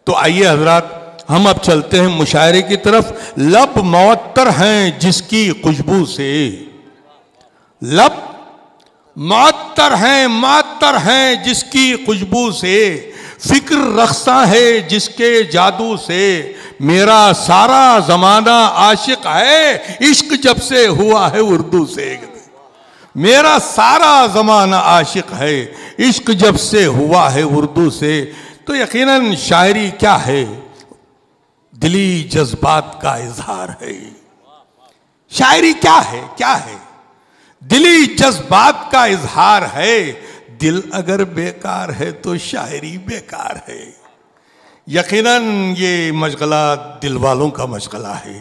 तो आइए हजरात, हम अब चलते हैं मुशायरे की तरफ। लब मुअत्तर हैं जिसकी खुशबू से, लब मुअत्तर हैं जिसकी खुशबू से, फिक्र रख्सा है जिसके जादू से, मेरा सारा जमाना आशिक है, इश्क जब से हुआ है उर्दू से। मेरा सारा जमाना आशिक है, इश्क जब से हुआ है उर्दू से। तो यकीनन शायरी क्या है? दिली जज्बात का इजहार है। शायरी क्या है? क्या है? दिली जज्बात का इजहार है। दिल अगर बेकार है तो शायरी बेकार है। यकीनन ये मशगला दिल वालों का मशगला है।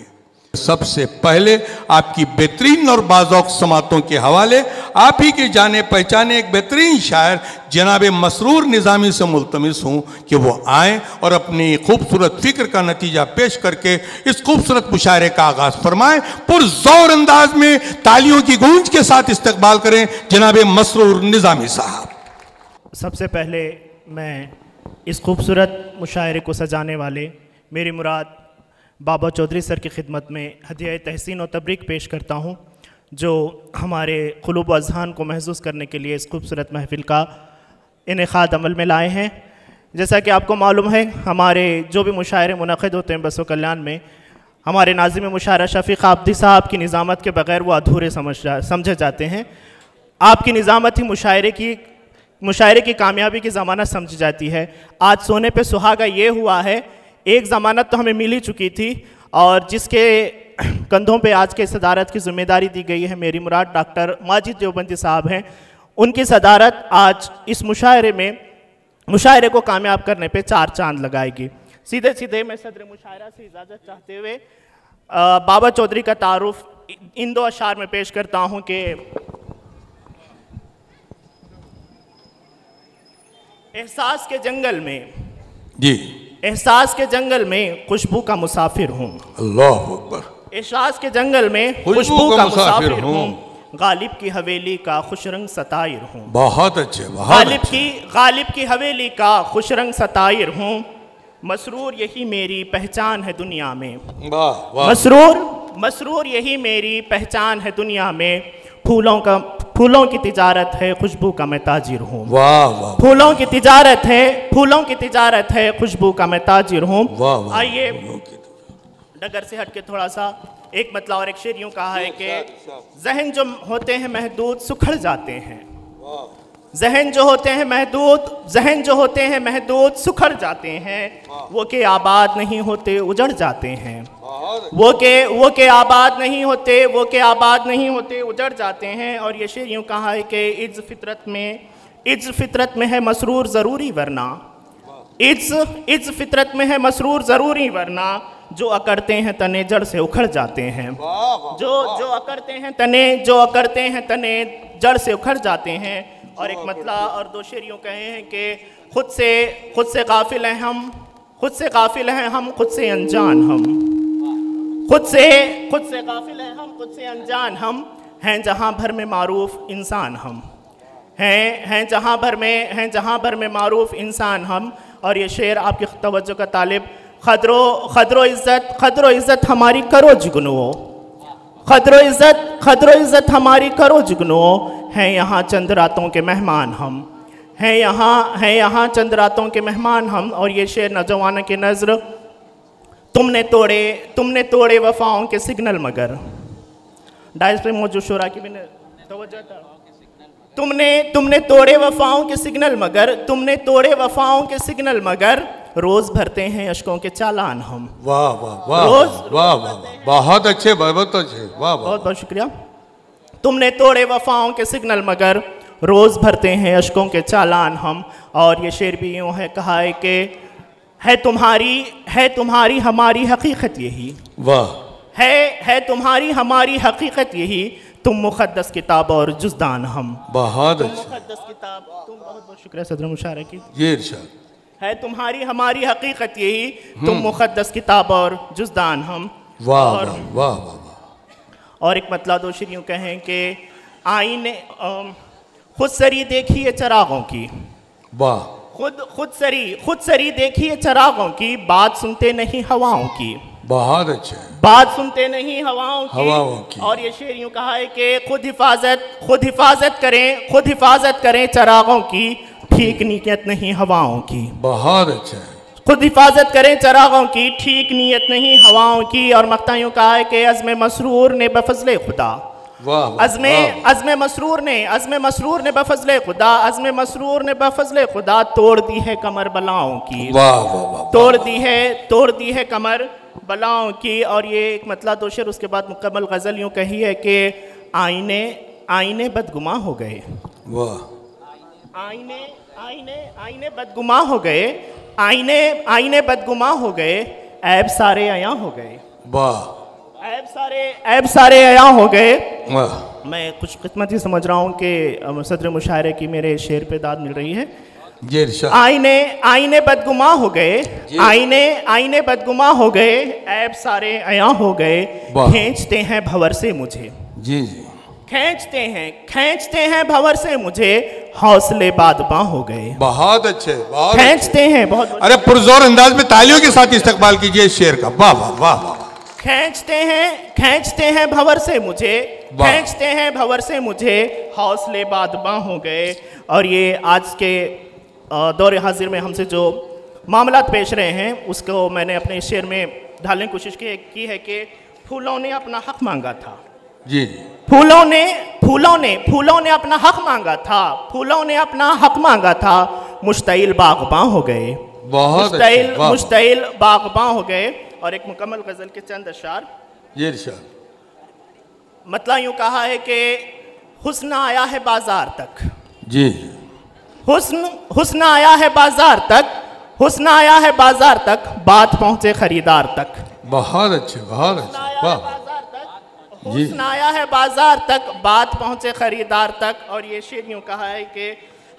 सबसे पहले आपकी बेहतरीन और बाज़ौक़ समातों के हवाले आप ही के जाने पहचाने एक बेहतरीन शायर जनाब मसरूर निज़ामी से मुल्तमिस हूँ कि वो आएँ और अपनी खूबसूरत फ़िक्र का नतीजा पेश करके इस खूबसूरत मुशायरे का आगाज़ फरमाएँ। पुरज़ोर अंदाज में तालियों की गूंज के साथ इस्तकबाल करें जनाब मसरूर निज़ामी साहब। सबसे पहले मैं इस खूबसूरत मुशायरे को सजाने वाले मेरी मुराद बाबा चौधरी सर की खिदमत में हदिया तहसीन और तबरीक पेश करता हूँ, जो हमारे क़ुलूब व अज़हान को महसूस करने के लिए इस खूबसूरत महफ़िल का इनेक़ाद अमल में लाए हैं। जैसा कि आपको मालूम है, हमारे जो भी मुशायरे मुनक़िद होते हैं बसो कल्याण में, हमारे नाज़िम मुशायरा शफ़ीक़ आबदी साहब की निज़ामत के बग़ैर वो अधूरे समझे जाते हैं। आपकी निज़ामत ही मुशायरे की कामयाबी की ज़मानत समझी जाती है। आज सोने पे सुहागा ये हुआ है, एक ज़मानत तो हमें मिल ही चुकी थी और जिसके कंधों पे आज के सदारत की ज़िम्मेदारी दी गई है, मेरी मुराद डॉक्टर माजिद देवबंदी साहब हैं। उनकी सदारत आज इस मुशायरे को कामयाब करने पे 4 चांद लगाएगी। सीधे सीधे मैं सदर मुशायरा से इजाज़त चाहते हुए बाबा चौधरी का तारुफ इन 2 अशार में पेश करता हूँ कि एहसास के जंगल में जी, एहसास के जंगल में खुशबू का मुसाफिर हूँ। अल्लाह अकबर। एहसास के जंगल में खुशबू का मुसाफिर हूँ। गालिब की हवेली का खुशरंग सतायर हूँ। बहुत अच्छे, गालिब की हवेली का खुशरंग सतायर हूँ। मसरूर यही मेरी पहचान है दुनिया में। मसरूर यही मेरी पहचान है दुनिया में। फूलों की तिजारत है, खुशबू का मैं ताजिर हूँ। फूलों की तिजारत है, खुशबू का मैं ताजिर हूँ। आइए डगर से हट के थोड़ा सा एक मतलब और एक शेर यूँ कहा है कि जहन जो होते हैं महदूद सुखड़ जाते हैं। जहन जो होते हैं महदूद सुखड़ जाते हैं। वो के आबाद नहीं होते उजड़ जाते हैं। वो के आबाद नहीं होते उजड़ जाते हैं। और ये शेर यूँ कहा है कि इज्ज़ फितरत में है मसरूर ज़रूरी वरना। इज्ज़ फितरत में है मसरूर ज़रूरी वरना। जो अकड़ते हैं तने जड़ से उखड़ जाते हैं। जो अकड़ते हैं तने जड़ से उखड़ जाते हैं। और एक मतला और 2 शेर यूँ कहे हैं कि खुद से गाफिल हैं हम, खुद से अनजान हम। खुद से गाफिल हैं हम, खुद से अनजान हम। हैं जहाँ भर में मारूफ इंसान हम। हैं जहाँ भर में मारूफ इंसान हम। और ये शेर आपकी तवज्जो का तालिब, खदरो इज़्ज़त हमारी करो जुगनुओ। खदरो इज़्ज़त हमारी करो जुगनुओ। हैं यहाँ चंद रातों के मेहमान हम। हैं यहाँ चंद रातों के मेहमान हम। और ये शेर नौजवानों की नज़र, तुमने तोड़े वफ़ाओं के सिग्नल मगर। डाइस पे मौजूद शोरा की भी तवज्जो था। तुमने तोड़े वफ़ाओं के सिग्नल मगर। रोज़ भरते हैं अश्कों के चालान हम। वाह वाह वाह वाह वाह, बहुत अच्छे, बहुत अच्छे, वाह, बहुत शुक्रिया। तुमने तोड़े वफ़ाओं के सिग्नल मगर। रोज़ भरते हैं अश्कों के चालान हम। और ये शेर भी यूँ है कहा है कि है तुम्हारी हमारी हकीकत यही। वाह। है तुम्हारी हमारी हकीकत यही। तुम मुक़द्दस किताब और जुज़दान हम। बहुत मुक़द्दस किताब, तुम बहुत शुक्रिया सदर मुशायरा की। ये इरशाद है तुम्हारी हमारी हकीकत यही। तुम मुक़द्दस किताब और जुज़दान हम। वाह वाह वाह। और एक मतलब 2 शेर यूँ कहें कि आईने खुद सरी देखिए चरागों की। वाह। खुद सरी देखिए चरागों की, बात सुनते नहीं हवाओं की। बहुत अच्छे। बात सुनते नहीं हवाओं की। और ये शेर यूं कहा है कि खुद हिफाजत करें चरागों की, ठीक नीयत नहीं हवाओं की। बहुत अच्छा। खुद हिफाजत करें चरागों की, ठीक नीयत नहीं हवाओं की। और मक्ता यूं कहा है कि अज़्म मसरूर ने बफज़ले खुदा, अज़्म मसरूर ने बफज़ले खुदा तोड़ दी है कमर बलाओं की। तोड़ दी है कमर बलाओं की। और ये एक मतलब दो शेर, उसके बाद मुकम्मल गज़ल यूं कही है कि आईने बदगुमा हो गए। आईने बदगुमा हो गए, आईने बदगुमा हो गए, ऐब सारे अया हो गए। ऐब सारे अया हो गए। मैं कुछ किस्मत ही समझ रहा हूँ कि सदर मुशायरे की मेरे शेर पे दाद मिल रही है। आईने बदगुमा हो गए, आईने बदगुमा हो गए, ऐब सारे अया हो गए, खींचते हैं भंवर से मुझे। खींचते हैं भंवर से मुझे, हौसले बादबां हो गए। बहुत अच्छे। खींचते हैं बहुत। अरे पुरजोर अंदाज में तालियों के साथ इस्तकबाल कीजिए शेर का। वाह वाह वाह वाह। खींचते हैं भंवर से मुझे, खींचते हैं भंवर से मुझे, हौसले बादबां हो गए। और ये आज के दौर हाजिर में हमसे जो मामलात पेश रहे हैं, उसको मैंने अपने शेर में ढालने की कोशिश की है कि फूलों ने अपना हक मांगा था। जी। फूलों ने अपना हक मांगा था, फूलों ने अपना हक मांगा था, मुश्तइल बागबां हो गए। मुश्तइल बागबां हो गए। और एक मुकम्मल गजल के चंद अशार। ये इरशाद। मतलब यूं कहा है कि हुस्न आया है बाजार तक। जी। हुस्न आया है बाजार तक, हुस्न आया है बाजार तक, बात पहुंचे खरीदार तक। बहुत अच्छे। हुस्न आया है बाजार तक, बात पहुंचे खरीदार तक। और ये शेर यूं कहा है कि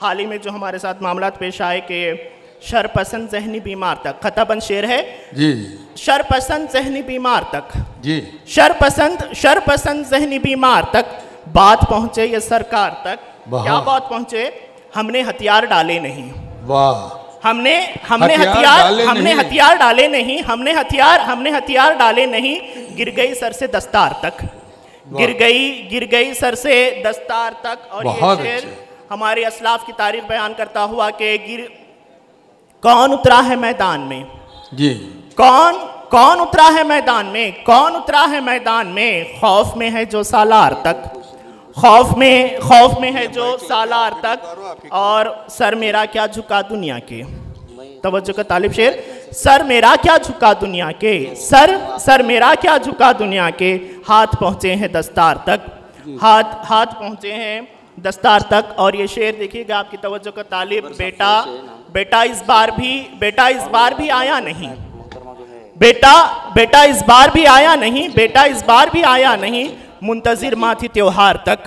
हाल ही में जो हमारे साथ मामलात पेश आए कि शरपसंद ज़हनी बीमार तक, खताबंद शेर है जी। शरपसंद ज़हनी बीमार तक जी। शरपसंद ज़हनी बीमार तक, बात पहुंचे ये सरकार तक। क्या बात पहुंचे? हमने हथियार डाले नहीं। वाह। हमने हथियार डाले नहीं, हमने हथियार डाले नहीं, गिर गई सर से दस्तार तक, गिर गई सर से दस्तार तक। और ये शेर हमारे असलाफ की तारीख बयान करता हुआ कि कौन उतरा है मैदान में जी, कौन उतरा है मैदान में, कौन उतरा है मैदान में, खौफ में है जो सालार तक, खौफ में है जो सालार तक। और सर मेरा क्या झुका दुनिया के, तवज्जो का तालिब शेर, सर मेरा क्या झुका दुनिया के, सर मेरा क्या झुका दुनिया के, हाथ पहुंचे हैं दस्तार तक, हाथ पहुंचे हैं दस्तार तक। और ये शेर देखिएगा आपकी तवज्जो का तालिब, बेटा इस बार भी आया नहीं, बेटा इस बार भी आया नहीं, बेटा इस बार भी आया नहीं, मुंतजिर माँ थी त्योहार तक,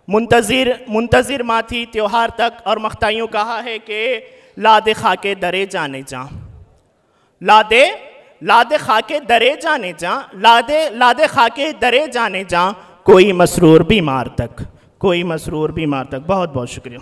मुंतजिर माँ थी त्योहार तक। और मख्ताइयों कहा है कि लादे खाके दरे जाने जा, लादे खाके दरे जाने जा, लादे खाके दरे जाने जा, कोई मसरूर बीमार तक, कोई मसरूर बीमार तक। बहुत बहुत शुक्रिया।